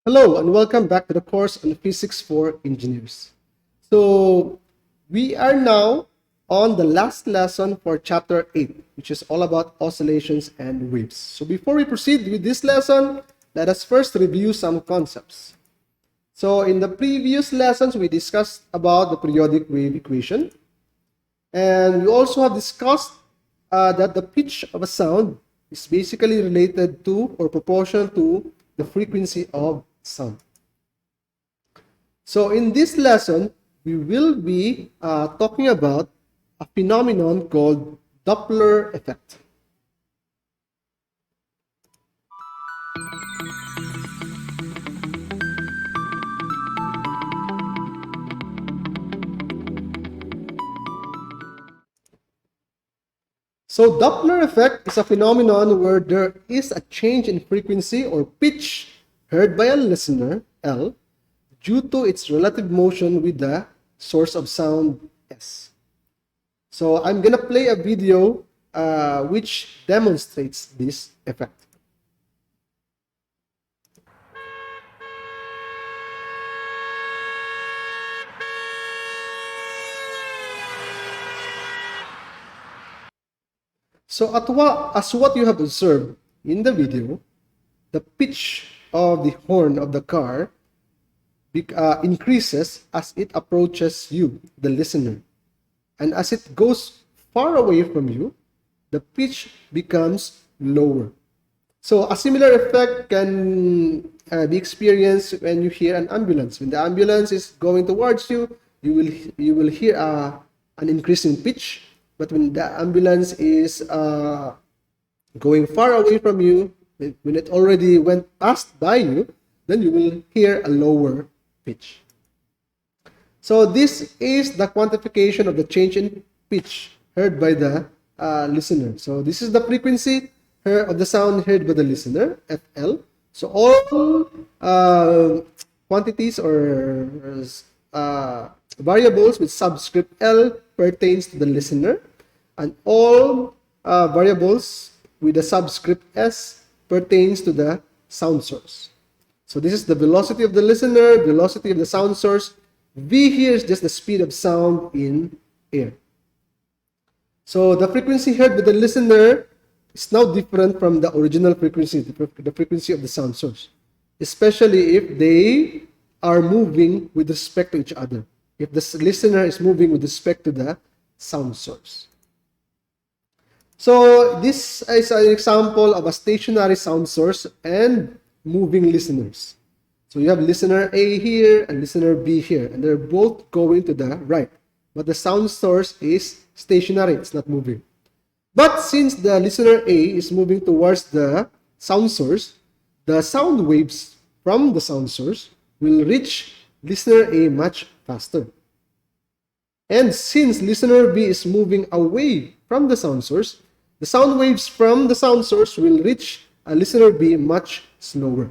Hello and welcome back to the course on Physics for Engineers. So we are now on the last lesson for chapter 8, which is all about oscillations and waves. So before we proceed with this lesson, let us first review some concepts. So in the previous lessons, we discussed about the periodic wave equation. And we also have discussed that the pitch of a sound is basically related to or proportional to the frequency of sound. So in this lesson, we will be talking about a phenomenon called Doppler effect. So Doppler effect is a phenomenon where there is a change in frequency or pitch heard by a listener, L, due to its relative motion with the source of sound, S. So I'm going to play a video which demonstrates this effect. So as what you have observed in the video, the pitch of the horn of the car increases as it approaches you, the listener. And as it goes far away from you, the pitch becomes lower. So a similar effect can be experienced when you hear an ambulance. When the ambulance is going towards you, you will hear an increase in pitch. But when the ambulance is going far away from you, when it already went past by you, then you will hear a lower pitch. So this is the quantification of the change in pitch heard by the listener. So this is the frequency of the sound heard by the listener, FL. So all quantities or variables with subscript L pertains to the listener, and all variables with the subscript S pertains to the sound source. So this is the velocity of the listener, velocity of the sound source. V here is just the speed of sound in air. So the frequency heard by the listener is now different from the original frequency, the frequency of the sound source, especially if they are moving with respect to each other. If the listener is moving with respect to the sound source. So this is an example of a stationary sound source and moving listeners. So you have listener A here and listener B here, and they're both going to the right. But the sound source is stationary, it's not moving. But since the listener A is moving towards the sound source, the sound waves from the sound source will reach listener A much faster. And since listener B is moving away from the sound source, the sound waves from the sound source will reach listener B much slower.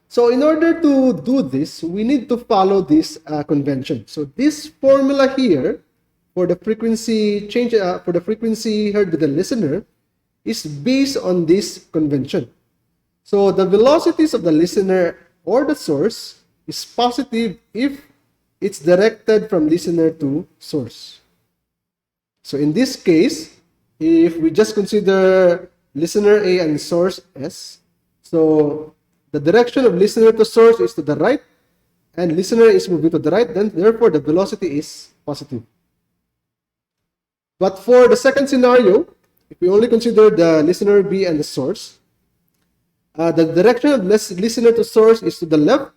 So in order to do this, we need to follow this convention. So this formula here for the frequency change for the frequency heard by the listener is based on this convention. So the velocities of the listener or the source is positive if it's directed from listener to source. So in this case, if we just consider listener A and source S, so the direction of listener to source is to the right, and listener is moving to the right, then therefore the velocity is positive. But for the second scenario, if we only consider the listener B and the source, the direction of listener to source is to the left,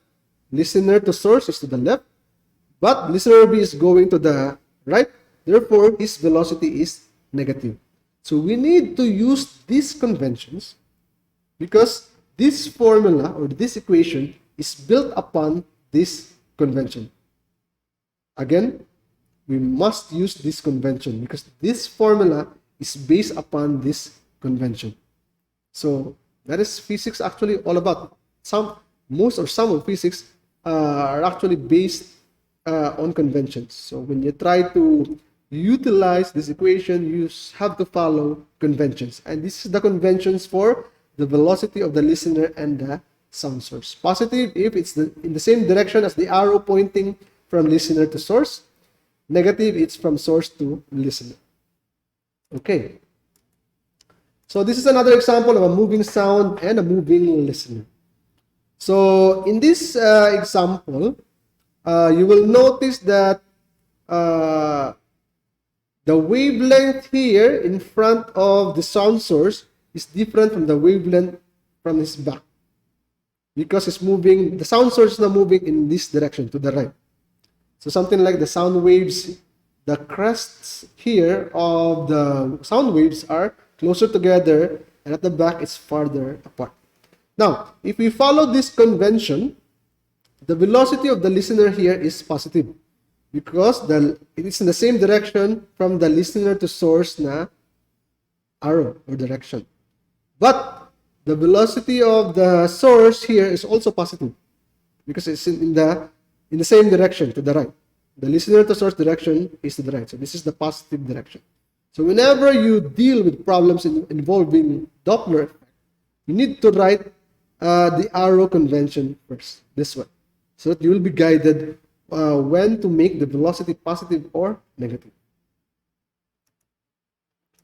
listener to source is to the left, but listener B is going to the right, therefore his velocity is negative. So we need to use these conventions because this formula or this equation is built upon this convention. Again, we must use this convention because this formula is based upon this convention. So that is physics actually all about. Some of physics are actually based on conventions. So when you try to utilize this equation, you have to follow conventions. And this is the conventions for the velocity of the listener and the sound source. Positive if it's in the same direction as the arrow pointing from listener to source. Negative, it's from source to listener. Okay. So this is another example of a moving sound and a moving listener. So in this example, you will notice that the wavelength here in front of the sound source is different from the wavelength from his back, because it's moving, the sound source is now moving in this direction to the right. So something like the sound waves, the crests here of the sound waves are closer together, and at the back it's farther apart. Now, if we follow this convention, the velocity of the listener here is positive, because it is in the same direction from the listener to source na arrow or direction. But the velocity of the source here is also positive, because it's in the same direction to the right. The listener to source direction is to the right. So this is the positive direction. So whenever you deal with problems involving Doppler effect, you need to write the arrow convention first, this one, so that you will be guided when to make the velocity positive or negative.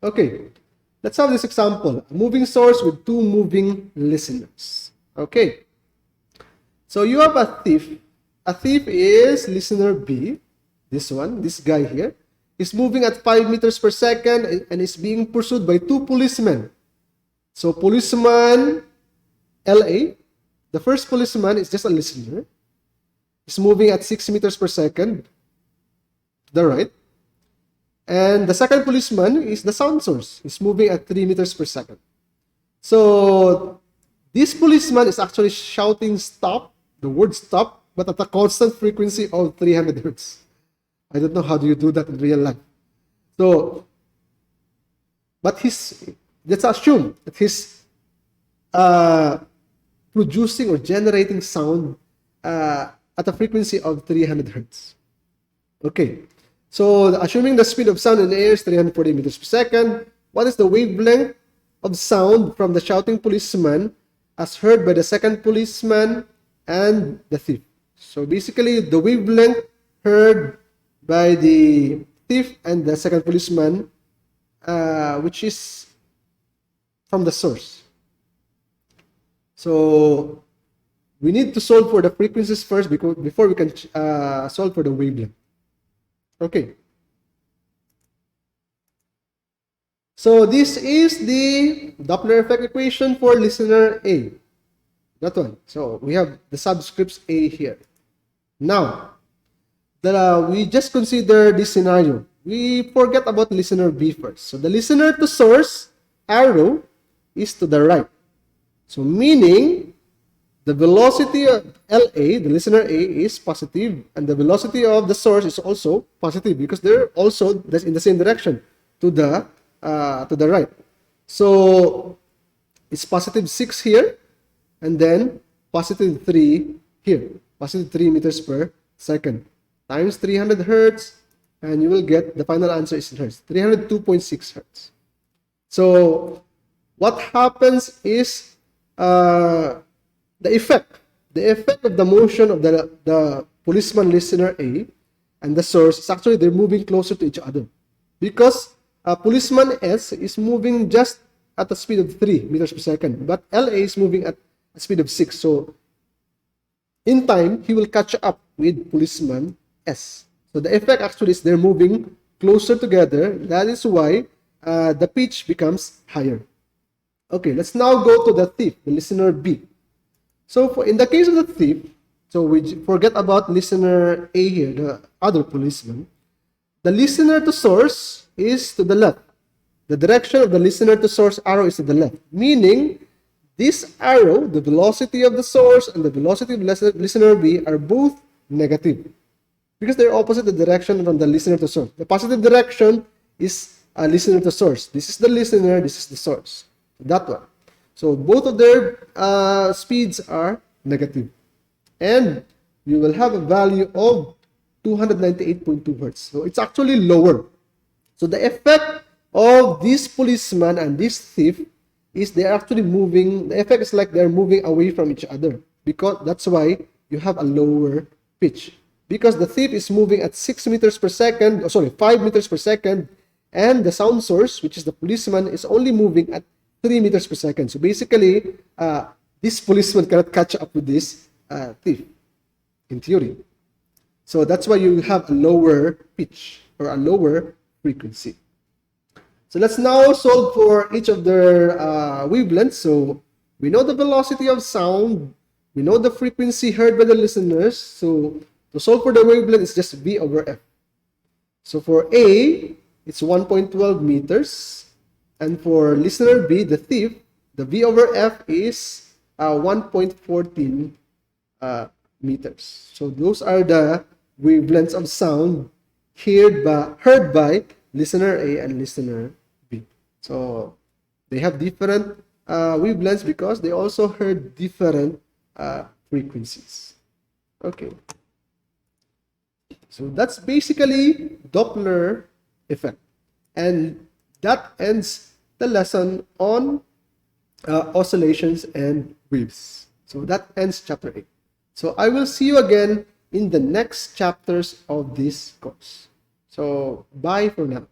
Okay, let's have this example. A moving source with two moving listeners. Okay, so you have a thief. A thief is listener B. This one, this guy here, is moving at 5 meters per second and is being pursued by two policemen. So policeman LA, the first policeman is just a listener, is moving at 6 meters per second to the right. And the second policeman is the sound source, is moving at 3 meters per second. So this policeman is actually shouting stop, the word stop, but at a constant frequency of 300 hertz. I don't know how do you do that in real life. So, but let's assume that he's producing or generating sound at a frequency of 300 hertz. Okay, so assuming the speed of sound in the air is 340 meters per second, what is the wavelength of sound from the shouting policeman as heard by the second policeman and the thief? So basically, the wavelength heard by the thief and the second policeman, which is from the source. So we need to solve for the frequencies first before we can solve for the wavelength. Okay. So this is the Doppler effect equation for listener A. That one. So we have the subscripts A here. Now, we just consider this scenario. We forget about listener B first. So the listener to source arrow is to the right. So meaning the velocity of LA, the listener A, is positive, and the velocity of the source is also positive because they're also in the same direction to the right. So it's positive 6 here, and then positive 3 here, positive 3 meters per second times 300 hertz, and you will get the final answer is in hertz, 302.6 hertz. So what happens is the effect of the motion of the policeman listener A and the source is actually they're moving closer to each other, because policeman S is moving just at a speed of 3 meters per second, but LA is moving at a speed of 6. So in time, he will catch up with policeman S. So the effect actually is they're moving closer together. That is why the pitch becomes higher. Okay, let's now go to the thief, the listener B. So in the case of the thief, so we forget about listener A here, the other policeman. The listener to source is to the left. The direction of the listener to source arrow is to the left, meaning this arrow, the velocity of the source and the velocity of listener B are both negative because they're opposite the direction from the listener to source. The positive direction is listener to source. This is the listener, this is the source. That one. So both of their speeds are negative. And you will have a value of 298.2 hertz. So it's actually lower. So the effect of this policeman and this thief is they're actually moving. The effect is like they're moving away from each other, because that's why you have a lower pitch, because the thief is moving at 6 meters per second, 5 meters per second, and the sound source, which is the policeman, is only moving at 3 meters per second. So basically, this policeman cannot catch up with this thief, in theory. So that's why you have a lower pitch or a lower frequency. So let's now solve for each of their wavelengths. So we know the velocity of sound, we know the frequency heard by the listeners. So to solve for the wavelength, it's just V over F. So for A, it's 1.12 meters. And for listener B, the thief, the V over F is 1.14 meters. So those are the wavelengths of sound heard by listener A and listener B. So they have different wavelengths because they also heard different frequencies. Okay. So that's basically Doppler effect. And that ends the lesson on oscillations and waves. So that ends chapter 8. So I will see you again in the next chapters of this course. So bye for now.